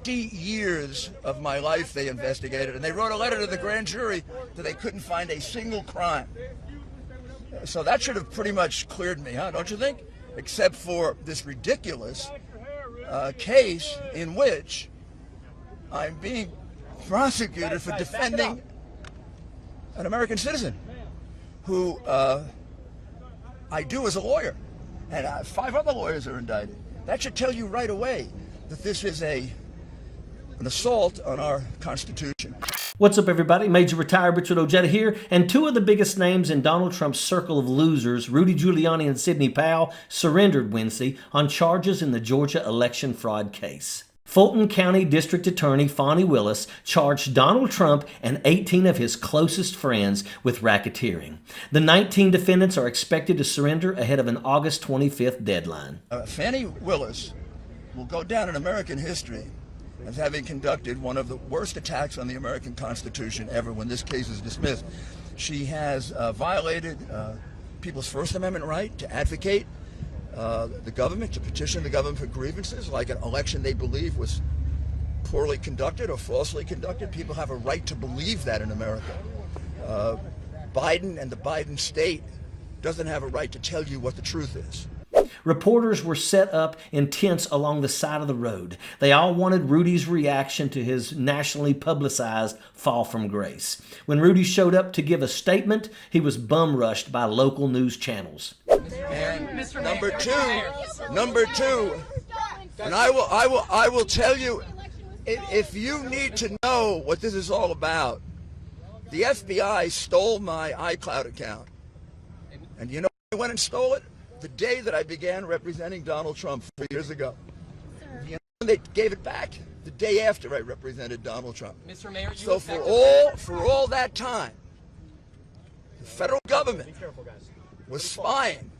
20 years of my life they investigated, and they wrote a letter to the grand jury that they couldn't find a single crime. So that should have pretty much cleared me, huh? Don't you think? Except for this ridiculous case in which I'm being prosecuted for defending an American citizen who I do as a lawyer, and 5 other lawyers are indicted. That should tell you right away that this is an assault on our Constitution. What's up, everybody? Major Retired Richard Ojeda here, and 2 of the biggest names in Donald Trump's circle of losers, Rudy Giuliani and Sidney Powell, surrendered Wednesday on charges in the Georgia election fraud case. Fulton County District Attorney Fani Willis charged Donald Trump and 18 of his closest friends with racketeering. The 19 defendants are expected to surrender ahead of an August 25th deadline. Fani Willis will go down in American history as having conducted one of the worst attacks on the American Constitution ever when this case is dismissed. She has violated people's First Amendment right to advocate the government, to petition the government for grievances, like an election they believe was poorly conducted or falsely conducted. People have a right to believe that in America. Biden and the Biden state doesn't have a right to tell you what the truth is. Reporters were set up in tents along the side of the road. They all wanted Rudy's reaction to his nationally publicized fall from grace. When Rudy showed up to give a statement, he was bum-rushed by local news channels. And number two, and I will tell you, if you need to know what this is all about, the FBI stole my iCloud account. And you know why they went and stole it? The day that I began representing Donald Trump 4 years ago. You know, they gave it back the day after I represented Donald Trump. Mr. Mayor, so for all that time, the federal government was spying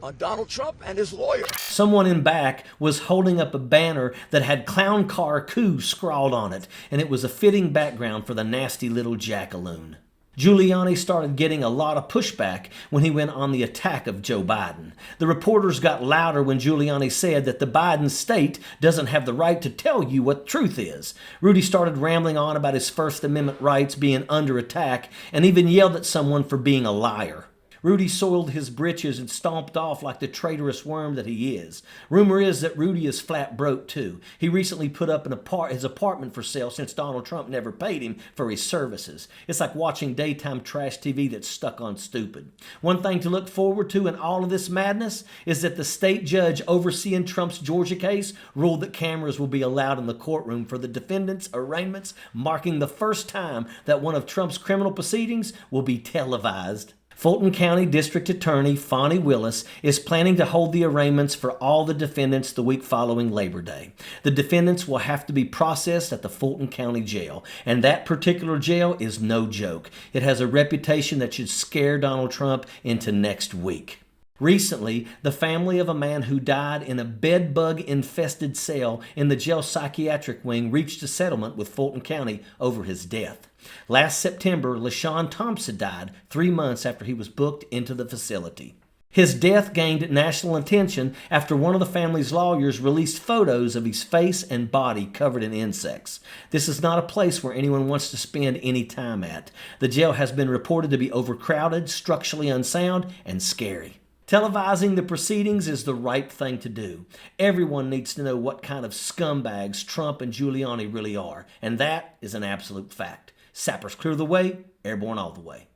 on Donald Trump and his lawyer. Someone in back was holding up a banner that had "Clown Car Coup" scrawled on it, and it was a fitting background for the nasty little jackaloon. Giuliani started getting a lot of pushback when he went on the attack of Joe Biden. The reporters got louder when Giuliani said that the Biden state doesn't have the right to tell you what truth is. Rudy started rambling on about his First Amendment rights being under attack and even yelled at someone for being a liar. Rudy soiled his britches and stomped off like the traitorous worm that he is. Rumor is that Rudy is flat broke too. He recently put up his apartment for sale since Donald Trump never paid him for his services. It's like watching daytime trash TV that's stuck on stupid. One thing to look forward to in all of this madness is that the state judge overseeing Trump's Georgia case ruled that cameras will be allowed in the courtroom for the defendants' arraignments, marking the first time that one of Trump's criminal proceedings will be televised. Fulton County District Attorney Fani Willis is planning to hold the arraignments for all the defendants the week following Labor Day. The defendants will have to be processed at the Fulton County Jail, and that particular jail is no joke. It has a reputation that should scare Donald Trump into next week. Recently, the family of a man who died in a bed-bug-infested cell in the jail psychiatric wing reached a settlement with Fulton County over his death. Last September, LaShawn Thompson died 3 months after he was booked into the facility. His death gained national attention after one of the family's lawyers released photos of his face and body covered in insects. This is not a place where anyone wants to spend any time at. The jail has been reported to be overcrowded, structurally unsound, and scary. Televising the proceedings is the right thing to do. Everyone needs to know what kind of scumbags Trump and Giuliani really are, and that is an absolute fact. Sappers clear the way, airborne all the way.